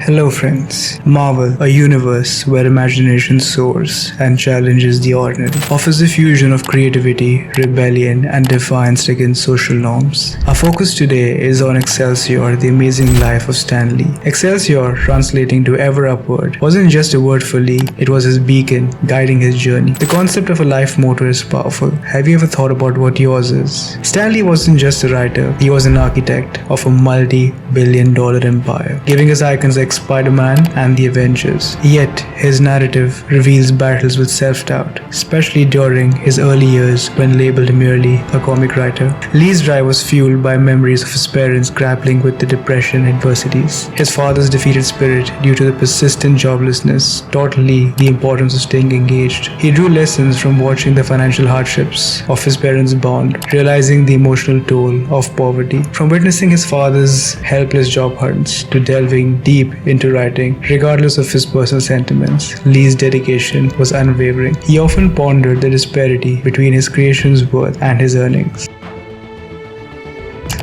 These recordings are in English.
Hello friends. Marvel, a universe where imagination soars and challenges the ordinary, offers a fusion of creativity, rebellion, and defiance against social norms. Our focus today is on Excelsior, the amazing life of Stan Lee. Excelsior, translating to ever upward, wasn't just a word for Lee, it was his beacon, guiding his journey. The concept of a life motto is powerful. Have you ever thought about what yours is? Stan Lee wasn't just a writer, he was an architect of a multi-billion-dollar empire, giving us icons like Spider-Man and the Avengers. Yet, his narrative reveals battles with self-doubt, especially during his early years when labeled merely a comic writer. Lee's drive was fueled by memories of his parents grappling with the depression and adversities. His father's defeated spirit due to the persistent joblessness taught Lee the importance of staying engaged. He drew lessons from watching the financial hardships of his parents bond, realizing the emotional toll of poverty. From witnessing his father's helpless job hunts to delving deep into writing, regardless of his personal sentiments, Lee's dedication was unwavering. He often pondered the disparity between his creation's worth and his earnings.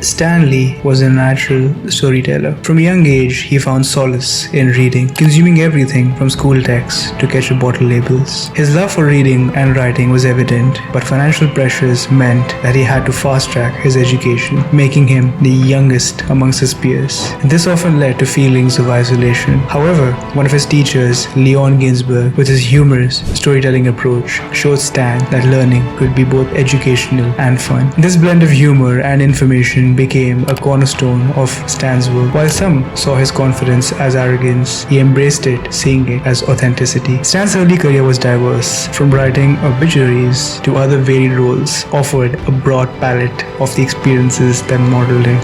Stan Lee was a natural storyteller. From a young age, he found solace in reading, consuming everything from school texts to ketchup bottle labels. His love for reading and writing was evident, but financial pressures meant that he had to fast-track his education, making him the youngest amongst his peers. This often led to feelings of isolation. However, one of his teachers, Leon Ginsberg, with his humorous storytelling approach, showed Stan that learning could be both educational and fun. This blend of humor and information became a cornerstone of Stan's work. While some saw his confidence as arrogance, he embraced it, seeing it as authenticity. Stan's early career was diverse, from writing obituaries to other varied roles, offered a broad palette of the experiences that modeled him.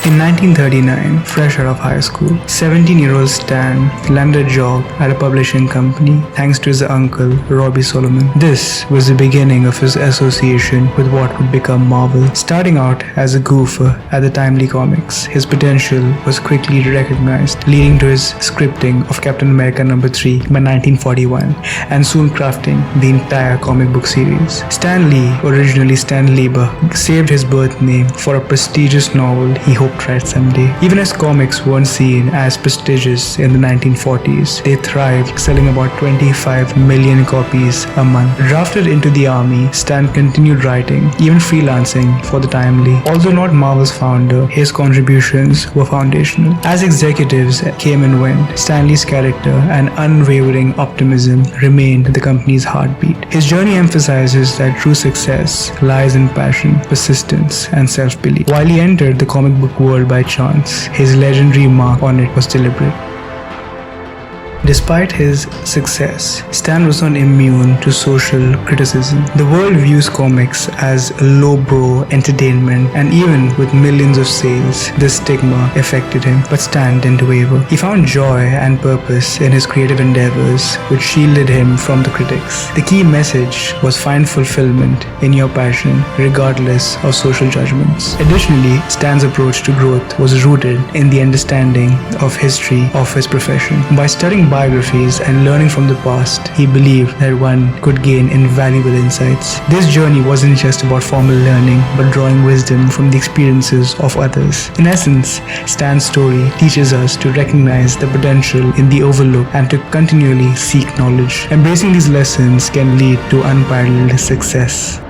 In 1939, fresh out of high school, 17-year-old Stan landed a job at a publishing company thanks to his uncle, Robbie Solomon. This was the beginning of his association with what would become Marvel. Starting out as a goofer at the Timely Comics, his potential was quickly recognized, leading to his scripting of Captain America number 3 by 1941 and soon crafting the entire comic book series. Stan Lee, originally Stan Lieber, saved his birth name for a prestigious novel he hoped to write someday. Even as comics weren't seen as prestigious in the 1940s, they thrived, selling about 25 million copies a month. Drafted into the army, Stan continued writing, even freelancing for the Timely. Although not Marvel's founder, his contributions were foundational. As executives came and went, Stan Lee's character and unwavering optimism remained the company's heartbeat. His journey emphasizes that true success lies in passion, persistence, and self-belief. While he entered the comic book world by chance, his legendary mark on it was deliberate. Despite his success, Stan was not immune to social criticism. The world views comics as lowbrow entertainment, and even with millions of sales, this stigma affected him. But Stan didn't waver. He found joy and purpose in his creative endeavors, which shielded him from the critics. The key message was find fulfillment in your passion, regardless of social judgments. Additionally, Stan's approach to growth was rooted in the understanding of history of his profession. By studying biographies and learning from the past, he believed that one could gain invaluable insights. This journey wasn't just about formal learning, but drawing wisdom from the experiences of others. In essence, Stan's story teaches us to recognize the potential in the overlooked and to continually seek knowledge. Embracing these lessons can lead to unparalleled success.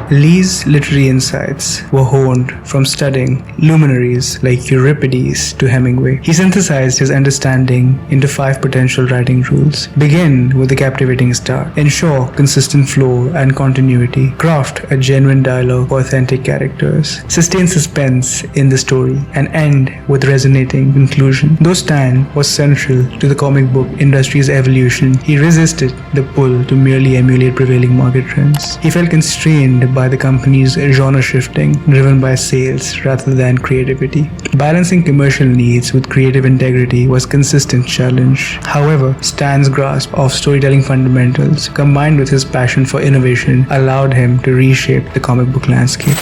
Lee's literary insights were honed from studying luminaries like Euripides to Hemingway. He synthesized his understanding into 5 potential writing rules. Begin with a captivating start. Ensure consistent flow and continuity. Craft a genuine dialogue for authentic characters. Sustain suspense in the story and end with resonating conclusion. Though Stan was central to the comic book industry's evolution, he resisted the pull to merely emulate prevailing market trends. He felt constrained by the company's genre shifting, driven by sales rather than creativity. Balancing commercial needs with creative integrity was a consistent challenge. However, Stan's grasp of storytelling fundamentals, combined with his passion for innovation, allowed him to reshape the comic book landscape.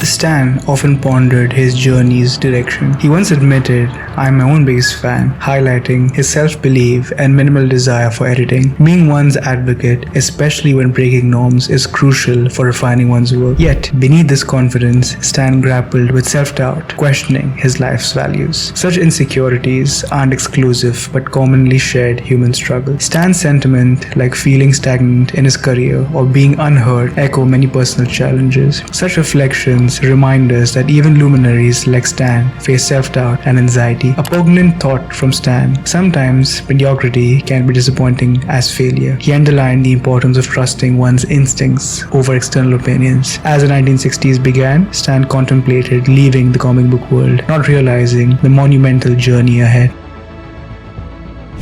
Stan often pondered his journey's direction. He once admitted, "I am my own biggest fan," highlighting his self-belief and minimal desire for editing. Being one's advocate, especially when breaking norms, is crucial for refining one's work. Yet, beneath this confidence, Stan grappled with self-doubt, questioning his life's values. Such insecurities aren't exclusive but commonly shared human struggle. Stan's sentiment, like feeling stagnant in his career or being unheard, echo many personal challenges. Such reflections remind us that even luminaries like Stan face self-doubt and anxiety. A poignant thought from Stan: sometimes mediocrity can be disappointing as failure. He underlined the importance of trusting one's instincts over external opinions. As the 1960s began, Stan contemplated leaving the comic book world, not realizing the monumental journey ahead.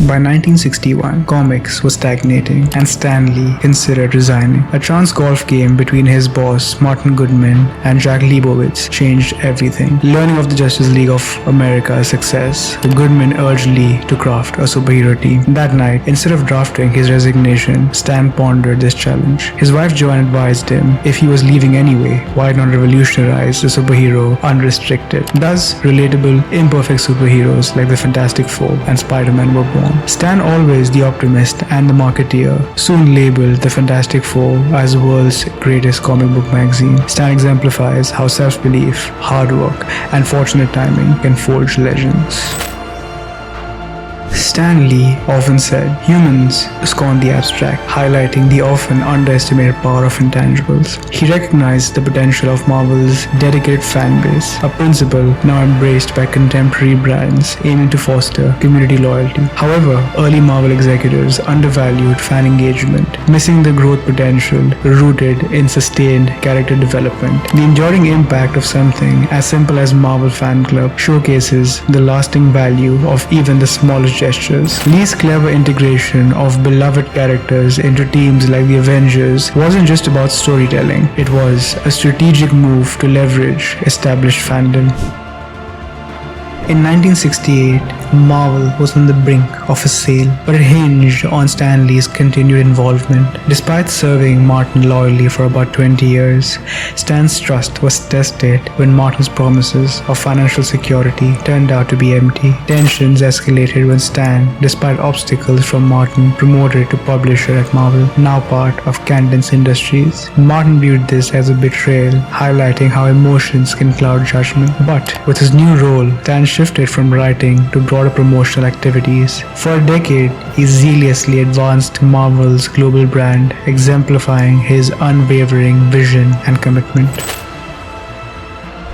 By 1961, comics was stagnating and Stan Lee considered resigning. A chance golf game between his boss Martin Goodman and Jack Leibowitz changed everything. Learning of the Justice League of America's success, Goodman urged Lee to craft a superhero team. That night, instead of drafting his resignation, Stan pondered this challenge. His wife Joanne advised him if he was leaving anyway, why not revolutionize the superhero unrestricted? Thus, relatable, imperfect superheroes like the Fantastic Four and Spider-Man were born. Stan, always the optimist and the marketeer, soon labeled the Fantastic Four as the world's greatest comic book magazine. Stan exemplifies how self-belief, hard work, and fortunate timing can forge legends. Stan Lee often said, "Humans scorn the abstract," highlighting the often underestimated power of intangibles. He recognized the potential of Marvel's dedicated fan base, a principle now embraced by contemporary brands aiming to foster community loyalty. However, early Marvel executives undervalued fan engagement, missing the growth potential rooted in sustained character development. The enduring impact of something as simple as Marvel Fan Club showcases the lasting value of even the smallest gestures. Lee's clever integration of beloved characters into teams like the Avengers wasn't just about storytelling, it was a strategic move to leverage established fandom. In 1968, Marvel was on the brink of a sale, but it hinged on Stan Lee's continued involvement. Despite serving Martin loyally for about 20 years, Stan's trust was tested when Martin's promises of financial security turned out to be empty. Tensions escalated when Stan, despite obstacles from Martin, promoted to publisher at Marvel, now part of Cadence Industries. Martin viewed this as a betrayal, highlighting how emotions can cloud judgment. But with his new role, Stan shifted from writing to broader promotional activities. For a decade, he zealously advanced Marvel's global brand, exemplifying his unwavering vision and commitment.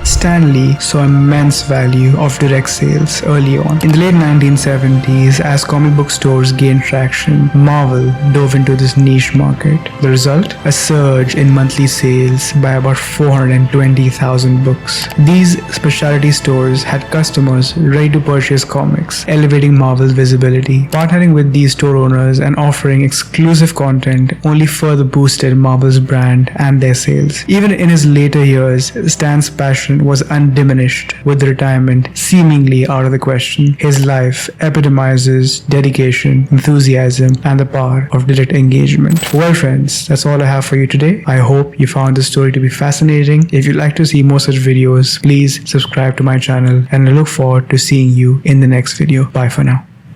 Stan Lee saw immense value of direct sales early on. In the late 1970s, as comic book stores gained traction, Marvel dove into this niche market. The result? A surge in monthly sales by about 420,000 books. These specialty stores had customers ready to purchase comics, elevating Marvel's visibility. Partnering with these store owners and offering exclusive content only further boosted Marvel's brand and their sales. Even in his later years, Stan's passion was undiminished, with retirement seemingly out of the question. His life epitomizes dedication, enthusiasm, and the power of direct engagement. Well friends, that's all I have for you today. I hope you found this story to be fascinating. If you'd like to see more such videos, please subscribe to my channel, and I look forward to seeing you in the next video. Bye for now.